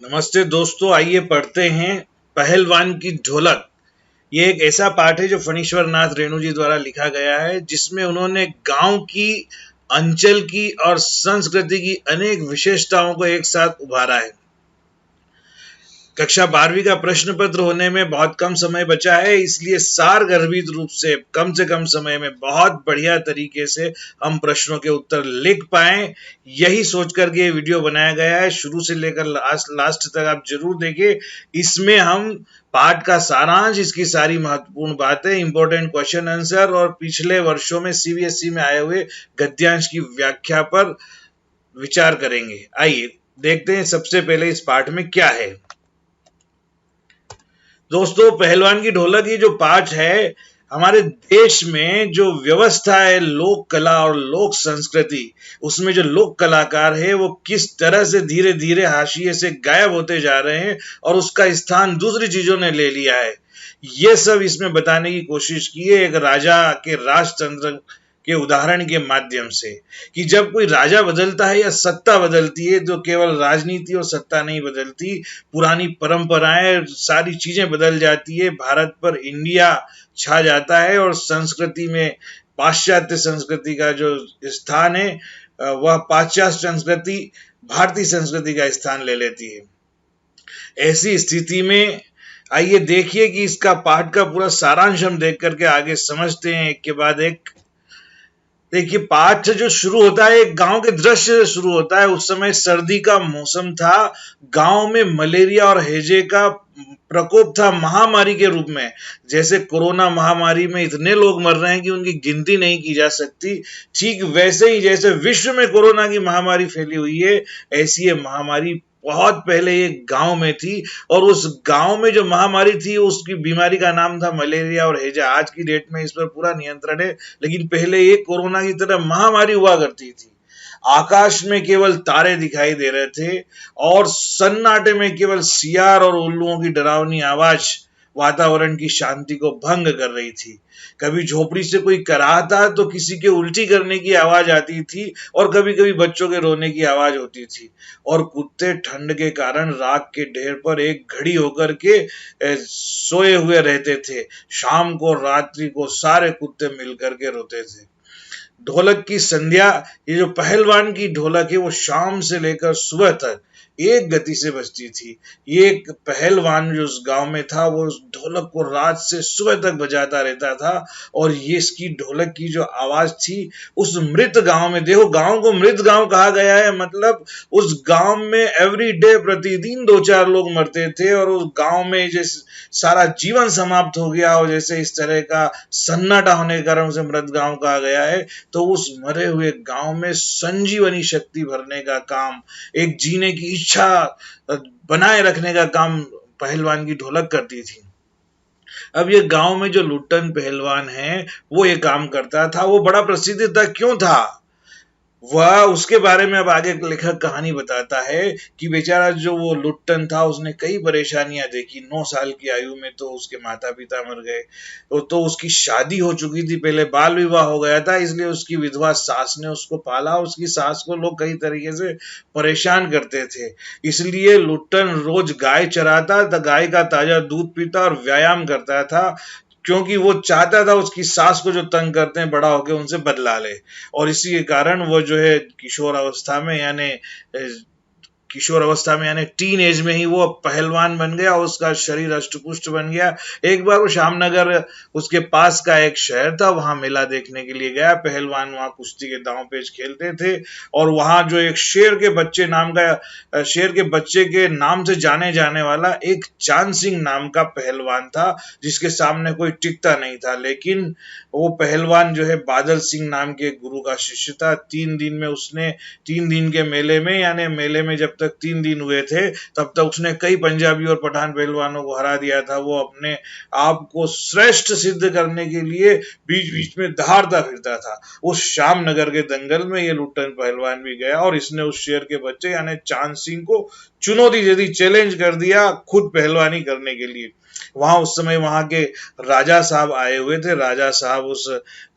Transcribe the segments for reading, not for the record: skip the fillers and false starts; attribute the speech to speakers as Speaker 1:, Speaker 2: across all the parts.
Speaker 1: नमस्ते दोस्तों, आइए पढ़ते हैं पहलवान की ढोलक। ये एक ऐसा पाठ है जो फणीश्वर नाथ रेणु जी द्वारा लिखा गया है, जिसमें उन्होंने गांव की, अंचल की और संस्कृति की अनेक विशेषताओं को एक साथ उभारा है। कक्षा 12वीं का प्रश्न पत्र होने में बहुत कम समय बचा है, इसलिए सारगर्भित रूप से कम समय में बहुत बढ़िया तरीके से हम प्रश्नों के उत्तर लिख पाएं, यही सोच करके ये वीडियो बनाया गया है। शुरू से लेकर लास्ट तक आप जरूर देखें। इसमें हम पाठ का सारांश, इसकी सारी महत्वपूर्ण बातें, इंपॉर्टेंट क्वेश्चन आंसर और पिछले वर्षों में सीबीएसई में आए हुए गद्यांश की व्याख्या पर विचार करेंगे। आइए देखते हैं सबसे पहले इस पाठ में क्या है। दोस्तों, पहलवान की ढोलक ये जो पाठ है, हमारे देश में जो व्यवस्था है लोक कला और लोक संस्कृति, उसमें जो लोक कलाकार है वो किस तरह से धीरे धीरे हाशिए से गायब होते जा रहे हैं और उसका स्थान दूसरी चीजों ने ले लिया है, ये सब इसमें बताने की कोशिश की है एक राजा के राजतंत्र के उदाहरण के माध्यम से। कि जब कोई राजा बदलता है या सत्ता बदलती है तो केवल राजनीति और सत्ता नहीं बदलती, पुरानी परंपराएं, सारी चीजें बदल जाती है। भारत पर इंडिया छा जाता है और संस्कृति में पाश्चात्य संस्कृति का जो स्थान है, वह पाश्चात्य संस्कृति भारतीय संस्कृति का स्थान ले लेती है। ऐसी स्थिति में आइए देखिए कि इसका पाठ का पूरा सारांश हम देख करके आगे समझते हैं एक के बाद एक। देखिए, पाठ जो शुरू होता है एक गांव के दृश्य से शुरू होता है। उस समय सर्दी का मौसम था, गांव में मलेरिया और हैजे का प्रकोप था महामारी के रूप में। जैसे कोरोना महामारी में इतने लोग मर रहे हैं कि उनकी गिनती नहीं की जा सकती, ठीक वैसे ही जैसे विश्व में कोरोना की महामारी फैली हुई है, ऐसी ये महामारी बहुत पहले एक गांव में थी। और उस गांव में जो महामारी थी उसकी बीमारी का नाम था मलेरिया और हैजा। आज की डेट में इस पर पूरा नियंत्रण है, लेकिन पहले ये कोरोना की तरह महामारी हुआ करती थी। आकाश में केवल तारे दिखाई दे रहे थे और सन्नाटे में केवल सियार और उल्लुओं की डरावनी आवाज वातावरण की शांति को भंग कर रही थी। कभी झोपड़ी से कोई कराहता तो किसी के उल्टी करने की आवाज आती थी और कभी कभी बच्चों के रोने की आवाज होती थी। और कुत्ते ठंड के कारण राख के ढेर पर एक घड़ी होकर के सोए हुए रहते थे। शाम को रात्रि को सारे कुत्ते मिलकर के रोते थे। ढोलक की संध्या, ये जो पहलवान की ढोलक है वो शाम से लेकर सुबह तक एक गति से बजती थी। ये एक पहलवान जो उस गांव में था वो उस ढोलक को रात से सुबह तक बजाता रहता था। और ये इसकी ढोलक की जो आवाज थी उस मृत गांव में, देखो गांव को मृत गांव कहा गया है, मतलब उस गांव में एवरी डे प्रतिदिन 2-4 लोग मरते थे और उस गांव में जैसे सारा जीवन समाप्त हो गया और जैसे इस तरह का सन्नाटा होने के कारण उसे मृत गांव कहा गया है। तो उस मरे हुए गांव में संजीवनी शक्ति भरने का काम, एक जीने की इच्छा बनाए रखने का काम पहलवान की ढोलक करती थी। अब ये गांव में जो लुट्टन पहलवान है वो ये काम करता था। वो बड़ा प्रसिद्ध था, क्यों था वह, उसके बारे में अब आगे लेखक कहानी बताता है कि बेचारा जो वो लुट्टन था उसने कई परेशानियां देखी। 9 साल की आयु में तो उसके माता पिता मर गए, तो उसकी शादी हो चुकी थी, पहले बाल विवाह हो गया था, इसलिए उसकी विधवा सास ने उसको पाला। उसकी सास को लोग कई तरीके से परेशान करते थे, इसलिए लुट्टन रोज गाय चराता था, गाय का ताजा दूध पीता और व्यायाम करता था, क्योंकि वो चाहता था उसकी सास को जो तंग करते हैं बड़ा होकर उनसे बदला ले। और इसी के कारण वो जो है किशोर अवस्था में यानी टीन एज में ही वो पहलवान बन गया, उसका शरीर अष्टपुष्ट बन गया। एक बार वो श्यामनगर, उसके पास का एक शहर था, वहां मेला देखने के लिए गया। पहलवान वहां कुश्ती के दांव पेच खेलते थे और वहां जो एक शेर के बच्चे के नाम से जाने जाने वाला एक चांद सिंह नाम का पहलवान था, जिसके सामने कोई टिकता नहीं था। लेकिन वो पहलवान जो है बादल सिंह नाम के गुरु का शिष्य था। 3 दिन में उसने 3 दिन के मेले में, यानी मेले में जब तक 3 दिन हुए थे तब तक उसने कई पंजाबी और पठान पहलवानों को हरा दिया था। वो अपने आप को श्रेष्ठ सिद्ध करने के लिए बीच बीच में दहाड़ता फिरता था। उस श्यामनगर के दंगल में ये लुट्टन पहलवान भी गया और इसने उस शेर के बच्चे यानी चांद सिंह को चुनौती दे दी, चैलेंज कर दिया खुद पहलवानी करने के लिए। वहां उस समय वहां के राजा साहब आए हुए थे। राजा साहब उस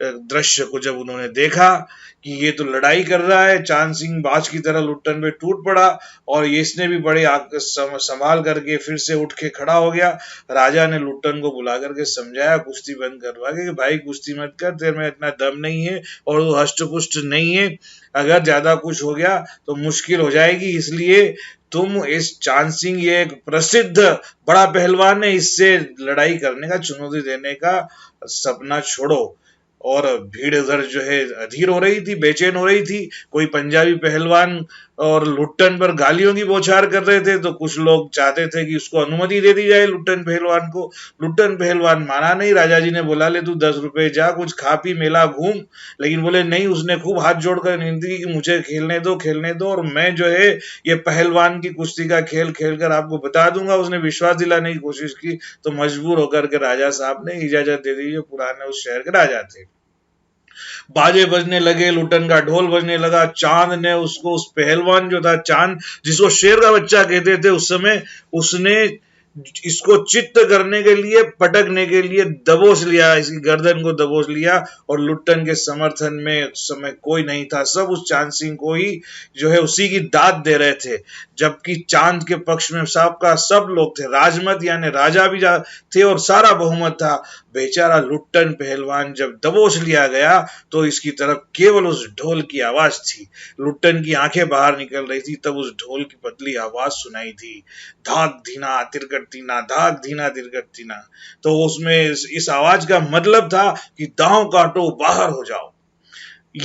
Speaker 1: दृश्य को जब उन्होंने देखा कि ये तो लड़ाई कर रहा है। चांद सिंह बाज की तरह लुट्टन पे टूट पड़ा और ये इसने भी बड़े संभाल करके फिर से उठ के खड़ा हो गया। राजा ने लुट्टन को बुला करके समझाया, कुश्ती बंद करवा के, कि भाई कुश्ती मत कर, तेरे में इतना दम नहीं है और वो हष्ट पुष्ट नहीं है, अगर ज्यादा कुछ हो गया तो मुश्किल हो जाएगी, इसलिए तुम इस चांद सिंह, ये एक प्रसिद्ध बड़ा पहलवान है, इससे लड़ाई करने का, चुनौती देने का सपना छोड़ो। और भीड़ उधर जो है अधीर हो रही थी, बेचैन हो रही थी। कोई पंजाबी पहलवान और लुट्टन पर गालियों की बौछार कर रहे थे, तो कुछ लोग चाहते थे कि उसको अनुमति दे दी जाए लुट्टन पहलवान को। लुट्टन पहलवान माना नहीं। राजा जी ने बोला, ले तू 10 रुपए, जा कुछ खा पी, मेला घूम। लेकिन बोले नहीं, उसने खूब हाथ जोड़कर विनती की कि मुझे खेलने दो, खेलने दो, और मैं जो है ये पहलवान की कुश्ती का खेल खेल कर आपको बता दूंगा। उसने विश्वास दिलाने की कोशिश की, तो मजबूर होकर के राजा साहब ने इजाजत दे दी। जो पुराने उस शहर के राजा थे। बाजे बजने लगे, लुटन का ढोल बजने लगा। चांद ने उसको, उस पहलवान जो था चांद, जिसको शेर का बच्चा कहते थे उस समय, उसने इसको चित्त करने के लिए, पटकने के लिए दबोच लिया, इसकी गर्दन को दबोच लिया। और लुट्टन के समर्थन में उस समय कोई नहीं था, सब उस चांद सिंह को ही जो है उसी की दाद दे रहे थे। जबकि चांद के पक्ष में सबका सब लोग थे, राजमत यानी राजा भी थे और सारा बहुमत था। बेचारा लुट्टन पहलवान जब दबोच लिया गया तो इसकी तरफ केवल उस ढोल की आवाज थी। लुट्टन की आंखें बाहर निकल रही थी, तब उस ढोल की पतली आवाज सुनाई थी, धाक धीना तिरकट तीना, धाक धीना तिरकट तीना। तो उसमें इस आवाज का मतलब था कि दांव काटो, बाहर हो जाओ।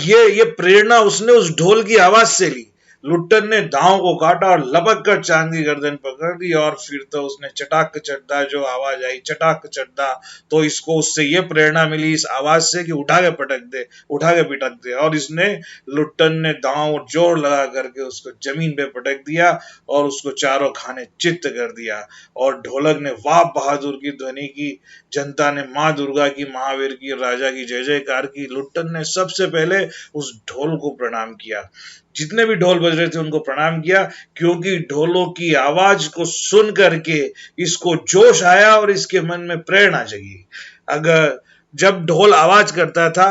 Speaker 1: ये प्रेरणा उसने उस ढोल की आवाज से ली। लुट्टन ने दांव को काटा और लपक कर चांद की गर्दन पकड़ ली, और फिर तो उसने चटाक चढ़दा जो आवाज आई, चटाक चढ़दा, तो इसको उससे ये प्रेरणा मिली इस आवाज से कि उठा के पटक दे, उठा के पिटक दे। और इसने, लुट्टन ने दांव जोर लगा करके उसको जमीन पे पटक दिया और उसको चारों खाने चित्त कर दिया। और ढोलक ने वाह बहादुर की ध्वनि की, जनता ने माँ दुर्गा की, महावीर की, राजा की जय जयकार की। लुट्टन ने सबसे पहले उस ढोल को प्रणाम किया, जितने भी ढोल बज रहे थे उनको प्रणाम किया, क्योंकि ढोलों की आवाज को सुन करके इसको जोश आया और इसके मन में प्रेरणा जगी। अगर जब ढोल आवाज करता था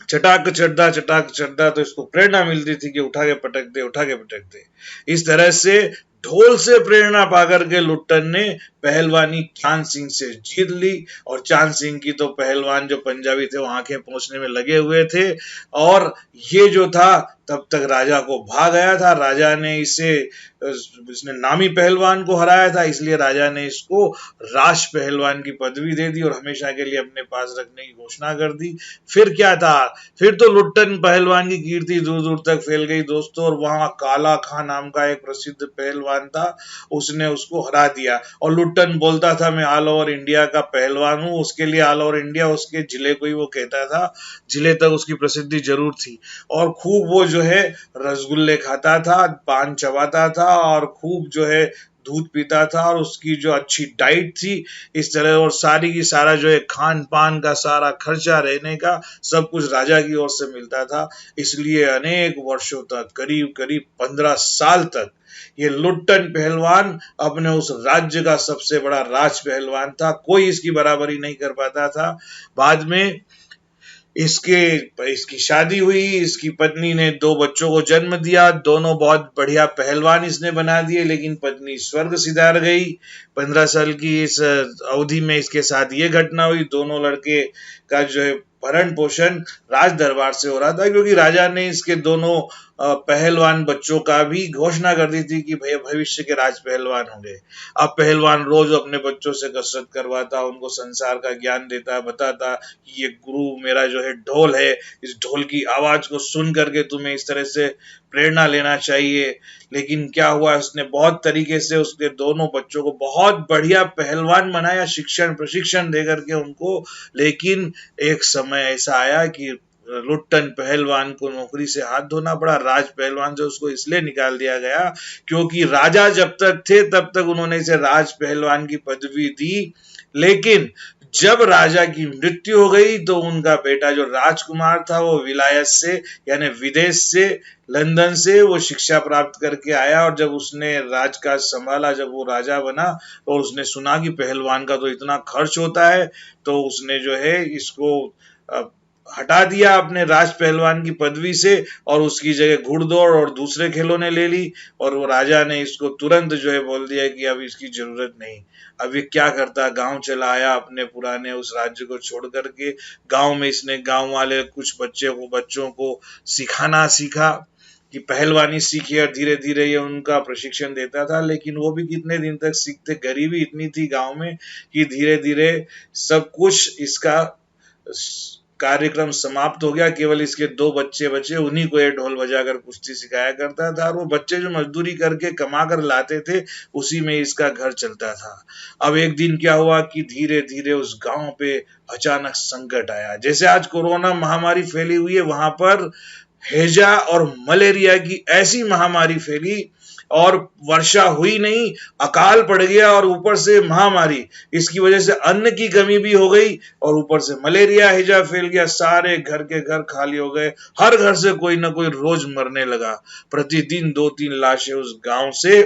Speaker 1: चटाक चढ़दा, तो इसको प्रेरणा मिलती थी कि उठा के पटक दे, उठा के पटक दे। इस तरह से ढोल से प्रेरणा पाकर के लुट्टन ने पहलवानी चांद सिंह से जीत ली। और चांद सिंह की तो पहलवान जो पंजाबी थे वो आंखें पोंछने में लगे हुए थे। और ये जो था तब तक राजा को भाग आया था। राजा ने इसने नामी पहलवान को हराया था, इसलिए राजा ने इसको राज पहलवान की पदवी दे दी और हमेशा के लिए अपने पास रखने की घोषणा कर दी। फिर क्या था, फिर तो लुट्टन पहलवान की कीर्ति दूर दूर तक फैल गई दोस्तों। और वहां काला खां नाम का एक प्रसिद्ध पहलवान था, उसने उसको हरा दिया। और लुट्टन बोलता था मैं ऑल ओवर इंडिया का पहलवान हूं, उसके लिए ऑल ओवर इंडिया उसके जिले को ही वो कहता था, जिले तक उसकी प्रसिद्धि जरूर थी। और खूब वो जो है रसगुल्ले खाता था, पान चबाता था और खूब जो है दूध पीता था, और उसकी जो अच्छी डाइट थी इस तरह, और सारी की सारा जो है खान पान का सारा खर्चा, रहने का सब कुछ राजा की ओर से मिलता था। इसलिए अनेक वर्षों तक, करीब करीब 15 साल तक, ये लुट्टन पहलवान अपने उस राज्य का सबसे बड़ा राज पहलवान था, कोई इसकी बराबरी नहीं कर पाता था। बाद में इसकी शादी हुई, इसकी पत्नी ने 2 बच्चों को जन्म दिया, दोनों बहुत बढ़िया पहलवान इसने बना दिए। लेकिन पत्नी स्वर्ग सिधार गई। 15 साल की इस अवधि में इसके साथ ये घटना हुई। दोनों लड़के का जो है भरण पोषण राज दरबार से हो रहा था, क्योंकि राजा ने इसके दोनों पहलवान बच्चों का भी घोषणा कर दी थी कि भैया भविष्य के राज पहलवान होंगे। अब पहलवान रोज अपने बच्चों से कसरत करवाता, उनको संसार का ज्ञान देता, बताता कि ये गुरु मेरा जो है ढोल है, इस ढोल की आवाज को सुन करके तुम्हें इस तरह से प्रेरणा लेना चाहिए। लेकिन क्या हुआ, उसने बहुत तरीके से उसके दोनों बच्चों को बहुत बढ़िया पहलवान बनाया, शिक्षण प्रशिक्षण दे करके उनको। लेकिन एक समय ऐसा आया कि लुट्टन पहलवान को नौकरी से हाथ धोना पड़ा। राज पहलवान से उसको इसलिए निकाल दिया गया क्योंकि राजा जब तक थे तब तक उन्होंने इसे राज पहलवान की पदवी दी, लेकिन जब राजा की मृत्यु हो गई तो उनका बेटा जो राजकुमार था वो विलायत से यानी विदेश से, लंदन से वो शिक्षा प्राप्त करके आया। और जब उसने राजकाज संभाला, जब वो राजा बना, और उसने सुना कि पहलवान का तो इतना खर्च होता है, तो उसने जो है इसको हटा दिया अपने राज पहलवान की पदवी से और उसकी जगह घुड़दौड़ और दूसरे खेलों ने ले ली। और वो राजा ने इसको तुरंत जो है बोल दिया कि अब इसकी जरूरत नहीं। अब ये क्या करता, गांव चला आया अपने पुराने उस राज्य को छोड़ करके। गांव में इसने गांव वाले कुछ बच्चों को सिखाना सीखा कि पहलवानी सीखी, और धीरे धीरे ये उनका प्रशिक्षण देता था। लेकिन वो भी कितने दिन तक सीखते, गरीबी इतनी थी गांव में कि धीरे धीरे सब कुछ इसका कार्यक्रम समाप्त हो गया। केवल इसके 2 बच्चे बचे, उन्हीं को ये ढोल बजाकर कुश्ती सिखाया करता था। और वो बच्चे जो मजदूरी करके कमा कर लाते थे, उसी में इसका घर चलता था। अब एक दिन क्या हुआ कि धीरे धीरे उस गांव पे अचानक संकट आया। जैसे आज कोरोना महामारी फैली हुई है, वहां पर हैजा और मलेरिया की ऐसी महामारी फैली, और वर्षा हुई नहीं, अकाल पड़ गया, और ऊपर से महामारी, इसकी वजह से अन्न की कमी भी हो गई, और ऊपर से मलेरिया हैजा फैल गया। सारे घर के घर खाली हो गए, हर घर से कोई ना कोई रोज मरने लगा। प्रतिदिन 2-3 लाशें उस गांव से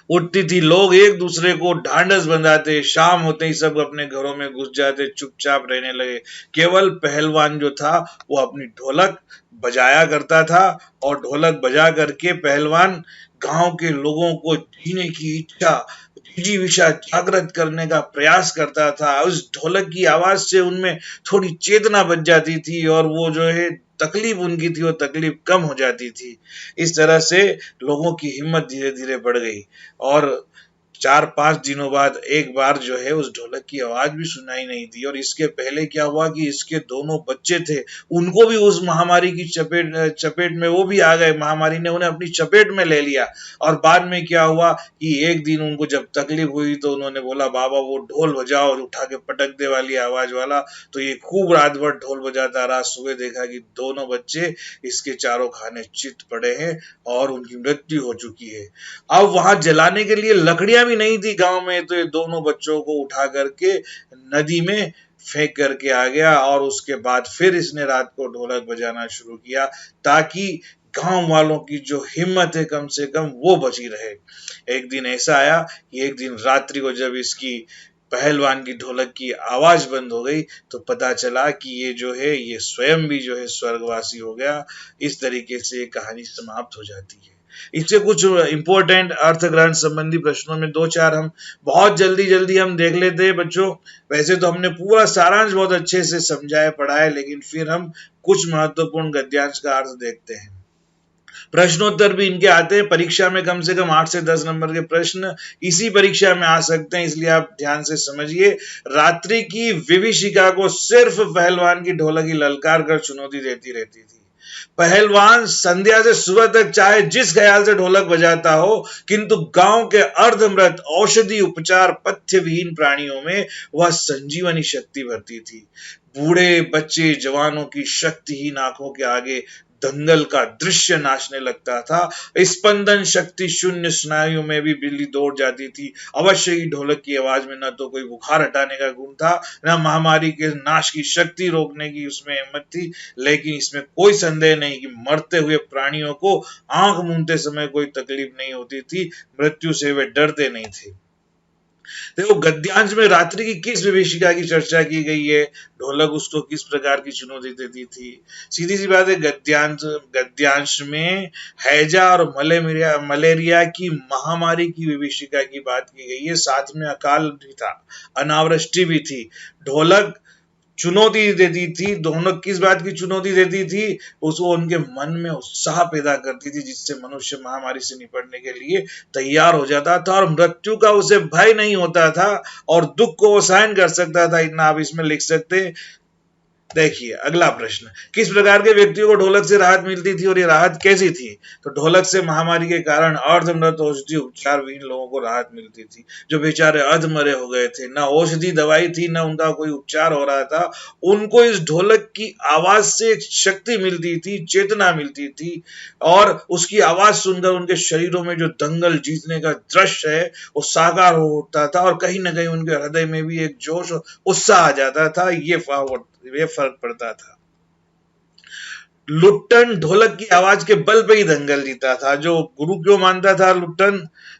Speaker 1: उठती थी। लोग एक दूसरे को ढांढस बंधाते, शाम होते ही सब अपने घरों में घुस जाते, चुपचाप रहने लगे। केवल पहलवान जो था वो अपनी ढोलक बजाया करता था, और ढोलक बजा करके पहलवान गांव के लोगों को जीने की इच्छा, जिजीविषा जागृत करने का प्रयास करता था। उस ढोलक की आवाज से उनमें थोड़ी चेतना बच जाती थी, और वो जो है तकलीफ उनकी थी वो तकलीफ कम हो जाती थी। इस तरह से लोगों की हिम्मत धीरे धीरे बढ़ गई। और 4-5 दिनों बाद एक बार जो है उस ढोलक की आवाज भी सुनाई नहीं दी। और इसके पहले क्या हुआ कि इसके दोनों बच्चे थे, उनको भी उस महामारी की चपेट में वो भी आ गए। महामारी ने उन्हें अपनी चपेट में ले लिया। और बाद में क्या हुआ कि एक दिन उनको जब तकलीफ हुई तो उन्होंने बोला, बाबा वो ढोल बजाओ, और उठा के पटक दे वाली आवाज वाला। तो ये खूब रात भर ढोल बजाता रहा। सुबह देखा कि दोनों बच्चे इसके चारों खाने चित पड़े हैं और उनकी मृत्यु हो चुकी है। अब वहां जलाने के लिए लकड़ियां भी नहीं थी गांव में, तो ये दोनों बच्चों को उठा करके नदी में फेंक करके आ गया। और उसके बाद फिर इसने रात को ढोलक बजाना शुरू किया, ताकि गांव वालों की जो हिम्मत है कम से कम वो बची रहे। एक दिन ऐसा आया कि एक दिन रात्रि को जब इसकी पहलवान की ढोलक की आवाज बंद हो गई, तो पता चला कि ये जो है ये स्वयं भी जो है स्वर्गवासी हो गया। इस तरीके से ये कहानी समाप्त हो जाती है। इससे कुछ इंपॉर्टेंट अर्थ ग्रहण संबंधी प्रश्नों में 2-4 हम बहुत जल्दी जल्दी हम देख लेते हैं बच्चों। वैसे तो हमने पूरा सारांश बहुत अच्छे से समझाया पढ़ाया, लेकिन फिर हम कुछ महत्वपूर्ण गद्यांश का अर्थ देखते हैं। प्रश्नोत्तर भी इनके आते हैं परीक्षा में, कम से कम 8 से 10 नंबर के प्रश्न इसी परीक्षा में आ सकते हैं, इसलिए आप ध्यान से समझिए। रात्रि की विभीषिका को सिर्फ पहलवान की ढोलक ही ललकार कर चुनौती देती रहती थी। पहलवान संध्या से सुबह तक चाहे जिस ख्याल से ढोलक बजाता हो, किंतु गांव के अर्धमृत औषधि उपचार पथ्य विहीन प्राणियों में वह संजीवनी शक्ति भरती थी। बूढ़े बच्चे जवानों की शक्तिहीन आंखों के आगे दंगल का दृश्य नाचने लगता था। स्पंदन शक्ति शून्य स्नायु में भी बिल्ली दौड़ जाती थी। अवश्य ही ढोलक की आवाज में न तो कोई बुखार हटाने का गुण था, न महामारी के नाश की शक्ति रोकने की उसमें हिम्मत थी। लेकिन इसमें कोई संदेह नहीं कि मरते हुए प्राणियों को आंख मूंदते समय कोई तकलीफ नहीं होती थी, मृत्यु से वे डरते नहीं थे। देखो गद्यांश में रात्रि की किस विभीषिका की चर्चा की गई है, ढोलक उसको किस प्रकार की चुनौती देती थी। सीधी सी बात है, गद्यांश में हैजा और मलेरिया की महामारी की विभीषिका की बात की गई है। साथ में अकाल भी था, अनावृष्टि भी थी। ढोलक चुनौती देती थी। दोनों किस बात की चुनौती देती थी, उसको उनके मन में उत्साह पैदा करती थी, जिससे मनुष्य महामारी से निपटने के लिए तैयार हो जाता था, और मृत्यु का उसे भय नहीं होता था, और दुख को वो सहन कर सकता था। इतना आप इसमें लिख सकते हैं। देखिए अगला प्रश्न, किस प्रकार के व्यक्तियों को ढोलक से राहत मिलती थी और ये राहत कैसी थी। तो ढोलक से महामारी के कारण अर्धमृत औषधि उपचार विहीन लोगों को राहत मिलती थी, जो बेचारे अधमरे हो गए थे, ना औषधि दवाई थी, ना उनका कोई उपचार हो रहा था। उनको इस ढोलक की आवाज से एक शक्ति मिलती थी, चेतना मिलती थी, और उसकी आवाज सुनकर उनके शरीरों में जो दंगल जीतने का दृश्य है वो साकार हो उठता था, और कहीं ना कहीं उनके हृदय में भी एक जोश उत्साह आ जाता था। ये फर्क पड़ता था। लुट्टन ढोलक की आवाज के बल पे ही दंगल जीता था। जो गुरु क्यों मानता था लुट्टन?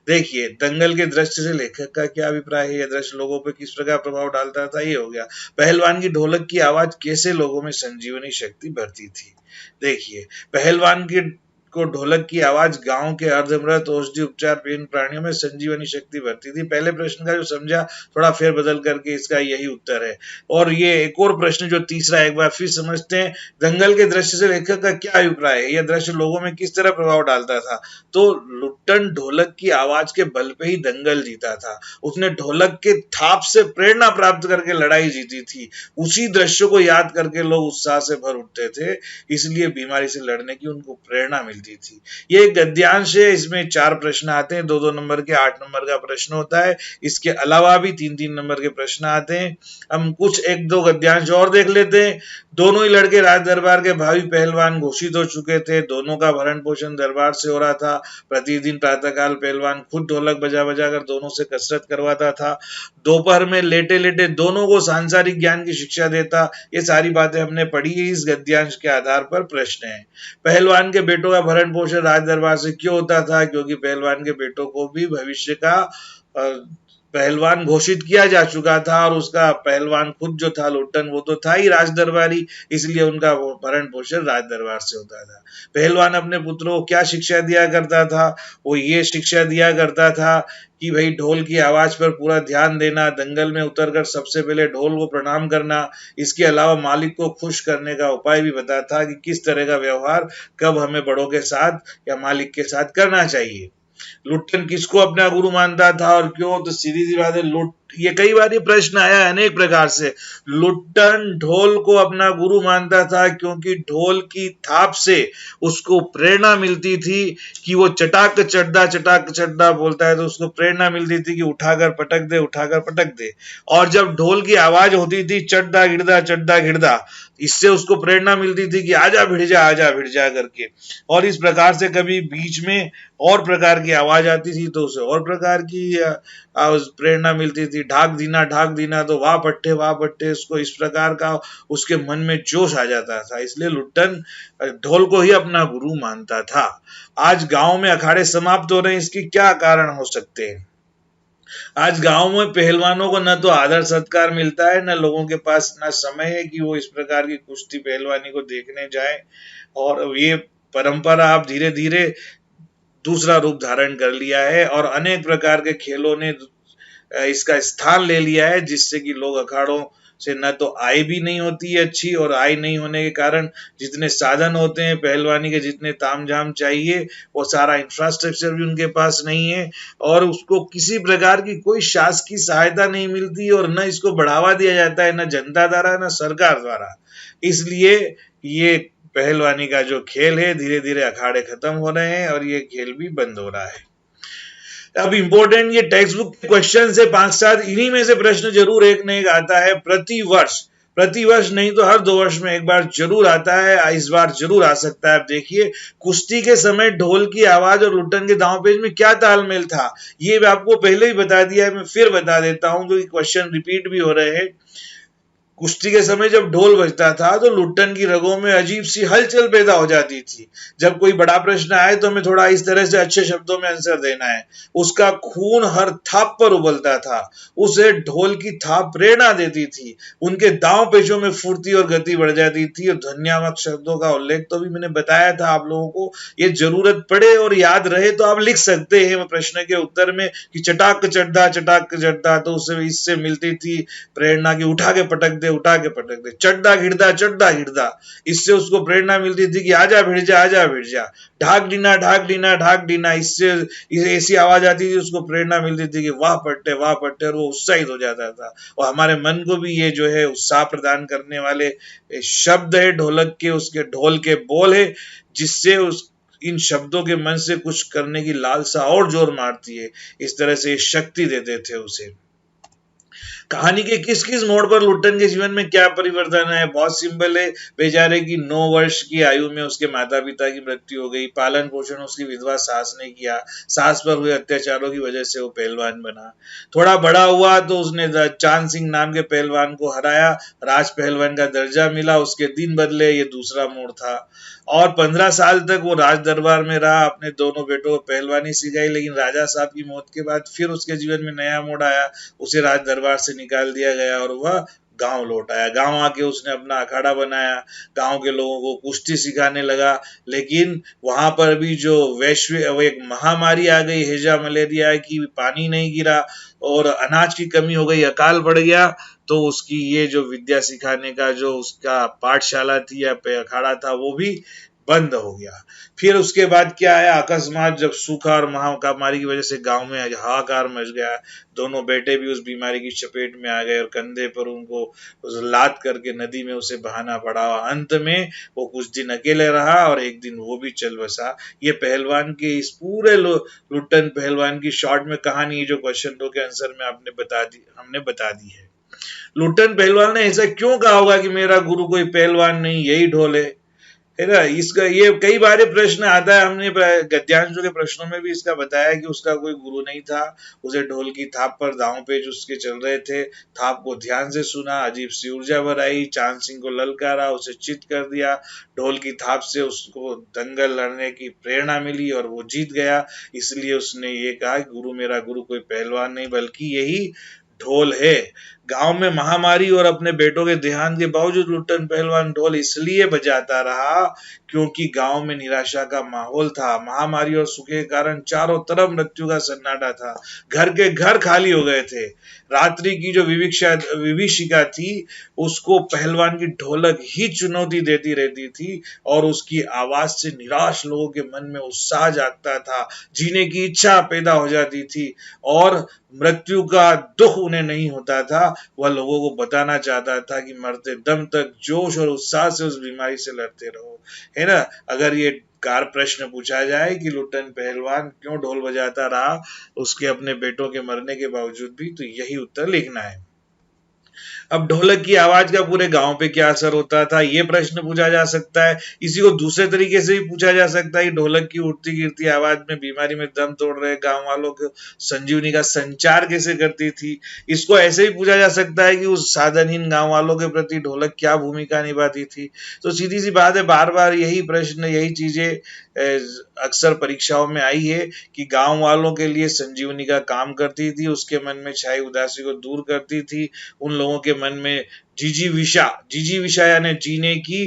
Speaker 1: देखिए, दंगल के दृश्य से लेखक का क्या अभिप्राय है, यह दृश्य लोगों पे किस प्रकार प्रभाव डालता था, ये हो गया। पहलवान की ढोलक की आवाज कैसे लोगों में संजीवनी शक्ति भरती थी। देखिए, पहलवान की को ढोलक की आवाज गांव के अर्धमृत औषधि उपचार पेन प्राणियों में संजीवनी शक्ति भरती थी। पहले प्रश्न का जो समझा, थोड़ा फेर बदल करके इसका यही उत्तर है। और ये एक और प्रश्न जो तीसरा, एक बार फिर समझते हैं। दंगल के दृश्य से लेखक का क्या अभिप्राय है, यह दृश्य लोगों में किस तरह प्रभाव डालता था? तो लुट्टन ढोलक की आवाज के बल पे ही दंगल जीता था। उसने ढोलक के थाप से प्रेरणा प्राप्त करके लड़ाई जीती थी। उसी दृश्य को याद करके लोग उत्साह से भर उठते थे, इसलिए बीमारी से लड़ने की उनको प्रेरणा मिलती थी। ये एक गद्यांश है, इसमें 4 प्रश्न आते हैं, 2-2 नंबर के, 8 नंबर का प्रश्न होता है। इसके अलावा भी 3-3 नंबर के प्रश्न आते हैं। हम कुछ 1-2 गद्यांश और देख लेते हैं। दोनों ही लड़के राज दरबार के भावी पहलवान घोषित हो चुके थे। दोनों का भरण पोषण दरबार से हो रहा था। प्रतिदिन प्रातःकाल पहलवान खुद ढोलक बजा बजा कर दोनों से कसरत करवाता था। दोपहर में लेटे लेटे दोनों को सांसारिक ज्ञान की शिक्षा देता। ये सारी बातें हमने पढ़ी है, इस गद्यांश के आधार पर प्रश्न है। पहलवान के बेटों का भरण पोषण राज दरबार से क्यों होता था? क्योंकि पहलवान के बेटों को भी भविष्य का पहलवान घोषित किया जा चुका था, और उसका पहलवान खुद जो था लुट्टन, वो तो था ही राज दरबारी, इसलिए उनका भरण पोषण राज दरबार से होता था। पहलवान अपने पुत्रों को क्या शिक्षा दिया करता था? वो ये शिक्षा दिया करता था कि भाई ढोल की आवाज पर पूरा ध्यान देना, दंगल में उतरकर सबसे पहले ढोल को प्रणाम करना। इसके अलावा मालिक को खुश करने का उपाय भी बताता था कि किस तरह का व्यवहार कब हमें बड़ों के साथ या मालिक के साथ करना चाहिए। लुट्टन किसको अपना गुरु मानता था और क्यों? तो सीधी सी बात है, ये कई बार ये प्रश्न आया है अनेक प्रकार से। लुट्टन ढोल को अपना गुरु मानता था क्योंकि ढोल की थाप से उसको प्रेरणा मिलती थी कि वो चटाक चड्डा बोलता है, तो उसको प्रेरणा मिलती थी कि उठाकर पटक दे। और जब ढोल की आवाज होती थी चड्डा गिड़दा, इससे उसको प्रेरणा मिलती थी कि आजा भिड़ जा करके। और इस प्रकार से कभी बीच में और प्रकार की आवाज आती थी तो उसे और प्रकार की प्रेरणा मिलती थी। ढाक दीना, तो वाह पट्टे, उसको इस प्रकार का उसके मन में जोश आ जाता था। इसलिए लुट्टन ढोल को ही अपना गुरु मानता था। आज गांव में अखाड़े समाप्त हो रहे हैं, इसकी क्या कारण हो सकते हैं? आज गांव में पहलवानों को न तो आदर सत्कार मिलता है, न लोगों के पास न समय है कि वो इस प्रकार की कुश्ती पहलवानी को देखने जाए। और ये परंपरा अब धीरे धीरे दूसरा रूप धारण कर लिया है और अनेक प्रकार के खेलों ने इसका स्थान ले लिया है, जिससे कि लोग अखाड़ों से न तो आय भी नहीं होती है अच्छी, और आय नहीं होने के कारण जितने साधन होते हैं पहलवानी के, जितने तामझाम चाहिए, वो सारा इंफ्रास्ट्रक्चर भी उनके पास नहीं है, और उसको किसी प्रकार की कोई शासकीय सहायता नहीं मिलती, और न इसको बढ़ावा दिया जाता है, न जनता द्वारा न सरकार द्वारा। इसलिए ये पहलवानी का जो खेल है, धीरे धीरे अखाड़े खत्म हो रहे हैं और ये खेल भी बंद हो रहा है। अब इंपॉर्टेंट ये टेक्स्ट बुक क्वेश्चन से 5-7 इन्हीं में से प्रश्न जरूर एक न एक आता है प्रति वर्ष नहीं तो हर 2 वर्ष में एक बार जरूर आता है। इस बार जरूर आ सकता है। अब देखिए, कुश्ती के समय ढोल की आवाज और लुट्टन के दांव पेच में क्या तालमेल था, ये आपको पहले ही बता दिया है, मैं फिर बता देता हूं क्योंकि क्वेश्चन रिपीट भी हो रहे हैं। कुश्ती के समय जब ढोल बजता था तो लुट्टन की रगों में अजीब सी हलचल पैदा हो जाती थी। जब कोई बड़ा प्रश्न आए तो हमें थोड़ा इस तरह से अच्छे शब्दों में आंसर देना है। उसका खून हर थाप पर उबलता था। उसे ढोल की थाप प्रेरणा देती थी। उनके दांव पेशों में फुर्ती और गति बढ़ जाती थी। और ध्वन्यात्मक शब्दों का उल्लेख तो भी मैंने बताया था आप लोगों को। ये जरूरत पड़े और याद रहे तो आप लिख सकते हैं प्रश्न के उत्तर में कि चटाक चड्डा, तो उसे इससे मिलती थी प्रेरणा की उठा के पटक दे, चड्डा गिड़दा, इससे उसको प्रेरणा मिलती थी कि आजा भिड़ जा। ढाक डीना, इससे ऐसी आवाज आती थी, उसको प्रेरणा मिलती थी कि वाह पट्टे, और वो उत्साहित हो जाता था। और हमारे मन को भी ये जो है उत्साह प्रदान करने वाले शब्द है ढोलक के, उसके ढोल के बोल है, जिससे इन शब्दों के मन से कुछ करने की लालसा और जोर मारती है। इस तरह से शक्ति देते थे उसे। कहानी के किस किस मोड़ पर लुट्टन के जीवन में क्या परिवर्तन है? बहुत सिंपल है। बेचारे की 9 वर्ष की आयु में उसके माता पिता की मृत्यु हो गई। पालन पोषण उसकी विधवा सास ने किया। सास पर हुए अत्याचारों की वजह से वो पहलवान बना। थोड़ा बड़ा हुआ तो उसने चांद सिंह नाम के पहलवान को हराया। राज पहलवान का दर्जा मिला। उसके दिन बदले। ये दूसरा मोड़ था। और 15 साल तक वो राज दरबार में रहा। अपने दोनों बेटों को पहलवानी सिखाई। लेकिन राजा साहब की मौत के बाद फिर उसके जीवन में नया मोड़ आया। उसे राज दरबार से निकाल दिया गया और वह गांव लौट आया। गांव आके उसने अपना अखाड़ा बनाया। गांव के लोगों को कुश्ती सिखाने लगा। लेकिन वहां पर भी जो वैश्विक एक महामारी आ गई, हैजा मलेरिया की, पानी नहीं गिरा और अनाज की कमी हो गई, अकाल पड़ गया। तो उसकी ये जो विद्या सिखाने का जो उसका पाठशाला थी या अखाड़ा था वो भी बंद हो गया। फिर उसके बाद क्या आया? अकस्मात जब सूखा और महामारी की वजह से गांव में हाहाकार मच गया। दोनों बेटे भी उस बीमारी की चपेट में आ गए और कंधे पर उनको लाद करके नदी में उसे बहाना पड़ा। अंत में वो कुछ दिन अकेले रहा और एक दिन वो भी चल बसा। ये पहलवान के इस पूरे लुट्टन पहलवान की शॉर्ट में कहानी, जो क्वेश्चन 2 के आंसर में हमने बता दी है। लुट्टन पहलवान ने ऐसा क्यों कहा होगा कि मेरा गुरु कोई पहलवान नहीं, यही ढोल है ना? इसका ये कई बार प्रश्न आता है। हमने गद्यांशों के प्रश्नों में भी इसका बताया कि उसका कोई गुरु नहीं था। उसे ढोल की थाप पर दांव पेच उसके चल रहे थे। थाप को ध्यान से सुना, अजीब सी ऊर्जा भर आई। चांद सिंह को ललकारा, उसे चित कर दिया। ढोल की थाप से उसको दंगल लड़ने की प्रेरणा मिली और वो जीत गया। इसलिए उसने ये कहा, गुरु मेरा गुरु कोई पहलवान नहीं बल्कि यही ढोल है। गांव में महामारी और अपने बेटों के देहांत के बावजूद लुट्टन पहलवान ढोल इसलिए बजाता रहा क्योंकि गांव में निराशा का माहौल था। महामारी और सूखे के कारण चारों तरफ मृत्यु का सन्नाटा था। घर के घर खाली हो गए थे। रात्रि की जो विभीषिका थी उसको पहलवान की ढोलक ही चुनौती देती रहती थी और उसकी आवाज से निराश लोगों के मन में उत्साह जागता था। जीने की इच्छा पैदा हो जाती थी और मृत्यु का दुख उन्हें नहीं होता था। वह लोगों को बताना चाहता था कि मरते दम तक जोश और उत्साह से उस बीमारी से लड़ते रहो, है ना? अगर ये कार प्रश्न पूछा जाए कि लुट्टन पहलवान क्यों ढोल बजाता रहा उसके अपने बेटों के मरने के बावजूद भी, तो यही उत्तर लिखना है। अब ढोलक की आवाज का पूरे गांव पे क्या असर होता था, ये प्रश्न पूछा जा सकता है। इसी को दूसरे तरीके से भी पूछा जा सकता है कि ढोलक की उठती गिरती आवाज में बीमारी में दम तोड़ रहे गांव वालों को संजीवनी का संचार कैसे करती थी। इसको ऐसे भी पूछा जा सकता है कि उस साधनहीन गांव वालों के प्रति ढोलक क्या भूमिका निभाती थी। तो सीधी सी बात है, बार बार यही प्रश्न, यही चीजें अक्सर परीक्षाओं में आई है कि गांव वालों के लिए संजीवनी का काम करती थी, उसके मन में छाई उदासी को दूर करती थी। उन लोगों के मन में जिजीविषा यानी जीने की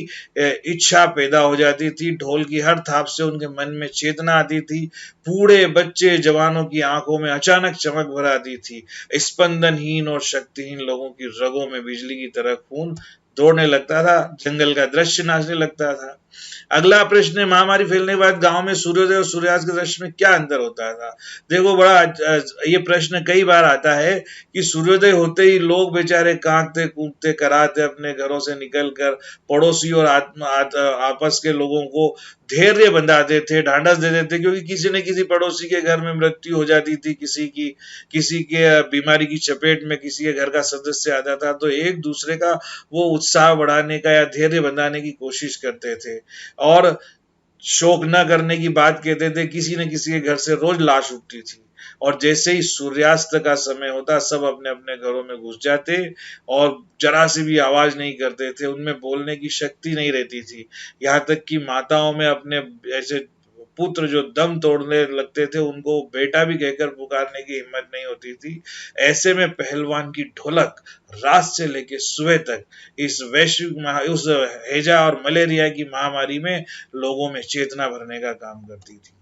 Speaker 1: इच्छा पैदा हो जाती थी। ढोल की हर थाप से उनके मन में चेतना आती थी। बूढ़े बच्चे जवानों की आंखों में अचानक चमक भर आती थी। स्पंदनहीन और शक्तिहीन लोगों की रगों में बिजली की तरह खून दौड़ने लगता था। जंगल का दृश्य नाचने लगता था। अगला प्रश्न है, महामारी फैलने के बाद गांव में सूर्योदय और सूर्यास्त के दृश्य में क्या अंतर होता था। देखो, बड़ा ये प्रश्न कई बार आता है कि सूर्योदय होते ही लोग बेचारे कांपते कूदते कराते अपने घरों से निकलकर पड़ोसी और आपस के लोगों को धैर्य बंधाते थे, ढांढस देते थे, क्योंकि किसी न किसी पड़ोसी के घर में मृत्यु हो जाती थी, किसी के बीमारी की चपेट में किसी के घर का सदस्य आता था, तो एक दूसरे का वो उत्साह बढ़ाने का या धैर्य बंधाने की कोशिश करते थे और शोक न करने की बात कहते थे। किसी न किसी के घर से रोज लाश उठती थी और जैसे ही सूर्यास्त का समय होता सब अपने अपने घरों में घुस जाते और जरा सी भी आवाज नहीं करते थे। उनमें बोलने की शक्ति नहीं रहती थी। यहाँ तक कि माताओं में अपने ऐसे पुत्र जो दम तोड़ने लगते थे उनको बेटा भी कहकर पुकारने की हिम्मत नहीं होती थी। ऐसे में पहलवान की ढोलक रात से लेकर सुबह तक इस उस हैजा और मलेरिया की महामारी में लोगों में चेतना भरने का काम करती थी।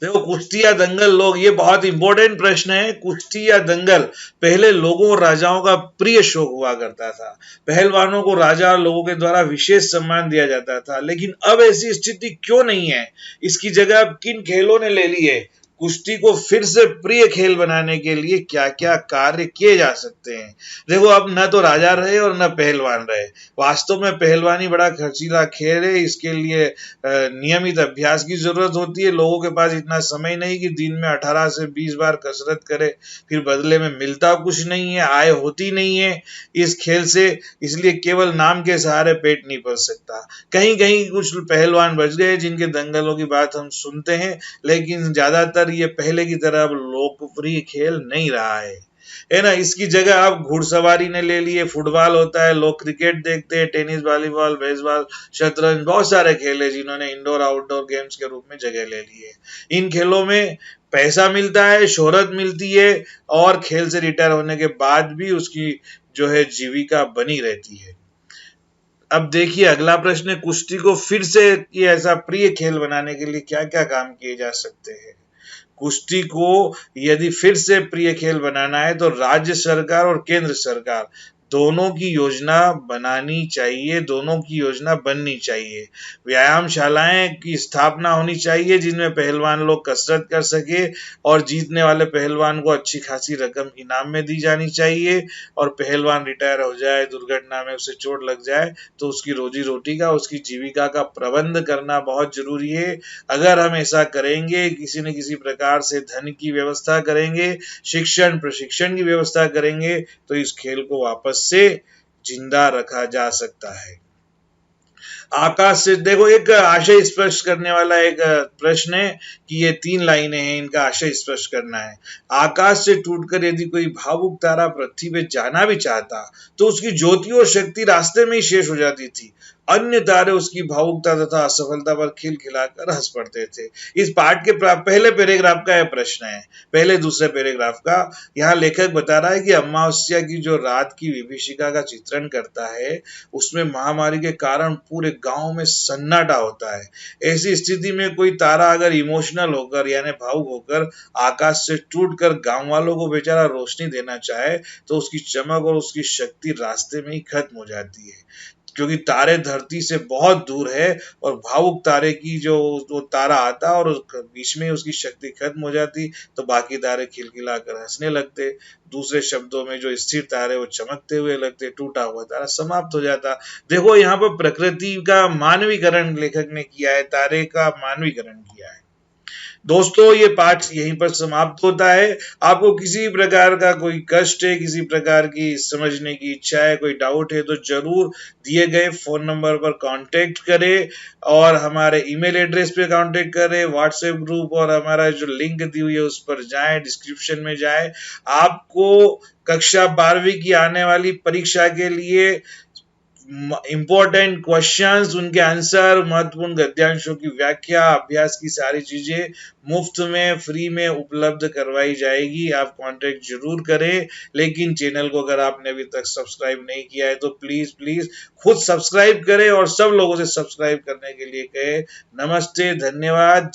Speaker 1: देखो, कुश्ती या दंगल लोग, ये बहुत इंपॉर्टेंट प्रश्न है। कुश्ती या दंगल पहले लोगों और राजाओं का प्रिय शौक हुआ करता था। पहलवानों को राजा और लोगों के द्वारा विशेष सम्मान दिया जाता था। लेकिन अब ऐसी स्थिति क्यों नहीं है? इसकी जगह अब किन खेलों ने ले ली है? कुश्ती को फिर से प्रिय खेल बनाने के लिए क्या क्या कार्य किए जा सकते हैं। देखो, अब न तो राजा रहे और न पहलवान रहे। वास्तव में पहलवानी बड़ा खर्चीला खेल है। इसके लिए नियमित अभ्यास की जरूरत होती है। लोगों के पास इतना समय नहीं कि दिन में 18 से 20 बार कसरत करे, फिर बदले में मिलता कुछ नहीं है, आय होती नहीं है इस खेल से। इसलिए केवल नाम के सहारे पेट नहीं भर सकता। कहीं कहीं कुछ पहलवान बच गए जिनके दंगलों की बात हम सुनते हैं, लेकिन ज्यादातर ये पहले की तरह अब लोकप्रिय खेल नहीं रहा है ना। इसकी जगह अब घुड़सवारी ने ले ली है, फुटबॉल होता है, लोग क्रिकेट देखते हैं, टेनिस, वॉलीबॉल, बेसबॉल, शतरंज, बहुत सारे खेल है जिन्होंने इंडोर आउटडोर गेम्स के रूप में जगह ले ली है। इन खेलों में पैसा मिलता है, शोहरत मिलती है, और खेल से रिटायर होने के बाद भी उसकी जो है जीविका बनी रहती है। अब देखिए अगला प्रश्न है, कुश्ती को फिर से ये ऐसा प्रिय खेल बनाने के लिए क्या क्या काम किए जा सकते हैं। कुश्ती को यदि फिर से प्रिय खेल बनाना है तो राज्य सरकार और केंद्र सरकार दोनों की योजना बनानी चाहिए, दोनों की योजना बननी चाहिए। व्यायामशालाएं की स्थापना होनी चाहिए जिनमें पहलवान लोग कसरत कर सके, और जीतने वाले पहलवान को अच्छी खासी रकम इनाम में दी जानी चाहिए। और पहलवान रिटायर हो जाए, दुर्घटना में उसे चोट लग जाए, तो उसकी रोजी रोटी का, उसकी जीविका का प्रबंध करना बहुत जरूरी है। अगर हम ऐसा करेंगे, किसी न किसी प्रकार से धन की व्यवस्था करेंगे, शिक्षण प्रशिक्षण की व्यवस्था करेंगे, तो इस खेल को वापस से जिंदा रखा जा सकता है। आकाश से देखो, एक आशय स्पष्ट करने वाला एक प्रश्न है कि ये 3 लाइनें हैं, इनका आशय स्पष्ट करना है। आकाश से टूटकर यदि कोई भावुक तारा पृथ्वी पे जाना भी चाहता तो उसकी ज्योति और शक्ति रास्ते में ही शेष हो जाती थी। अन्य तारे उसकी भावुकता तथा असफलता पर खिलखिलाकर हंस पड़ते थे। इस पाठ के पहले पैराग्राफ का यह प्रश्न है, पहले दूसरे पैराग्राफ का। यहाँ लेखक बता रहा है कि अमावस्या की जो रात की विभीषिका का चित्रण करता है, उसमें महामारी के कारण पूरे गांव में सन्नाटा होता है। ऐसी स्थिति में कोई तारा अगर इमोशनल होकर यानी भावुक होकर आकाश से टूटकर गांव वालों को बेचारा रोशनी देना चाहे, तो उसकी चमक और उसकी शक्ति रास्ते में ही खत्म हो जाती है, क्योंकि तारे धरती से बहुत दूर है। और भावुक तारे की जो वो तारा आता और बीच में उसकी शक्ति खत्म हो जाती, तो बाकी तारे खिलखिलाकर हंसने लगते। दूसरे शब्दों में जो स्थिर तारे वो चमकते हुए लगते, टूटा हुआ तारा समाप्त हो जाता। देखो, यहाँ पर प्रकृति का मानवीकरण लेखक ने किया है, तारे का मानवीकरण किया है। दोस्तों, ये पाठ यहीं पर समाप्त होता है। आपको किसी प्रकार का कोई कष्ट है, किसी प्रकार की समझने की इच्छा है, कोई डाउट है, तो जरूर दिए गए फोन नंबर पर कांटेक्ट करें, और हमारे ईमेल एड्रेस पे कांटेक्ट करें, व्हाट्सएप ग्रुप और हमारा जो लिंक दी हुई है उस पर जाएं, डिस्क्रिप्शन में जाएं। आपको कक्षा 12वीं की आने वाली परीक्षा के लिए इंपॉर्टेंट क्वेश्चंस, उनके आंसर, महत्वपूर्ण गद्यांशों की व्याख्या, अभ्यास की सारी चीजें मुफ्त में फ्री में उपलब्ध करवाई जाएगी। आप कांटेक्ट जरूर करें, लेकिन चैनल को अगर आपने अभी तक सब्सक्राइब नहीं किया है तो प्लीज प्लीज खुद सब्सक्राइब करें और सब लोगों से सब्सक्राइब करने के लिए कहें। नमस्ते, धन्यवाद।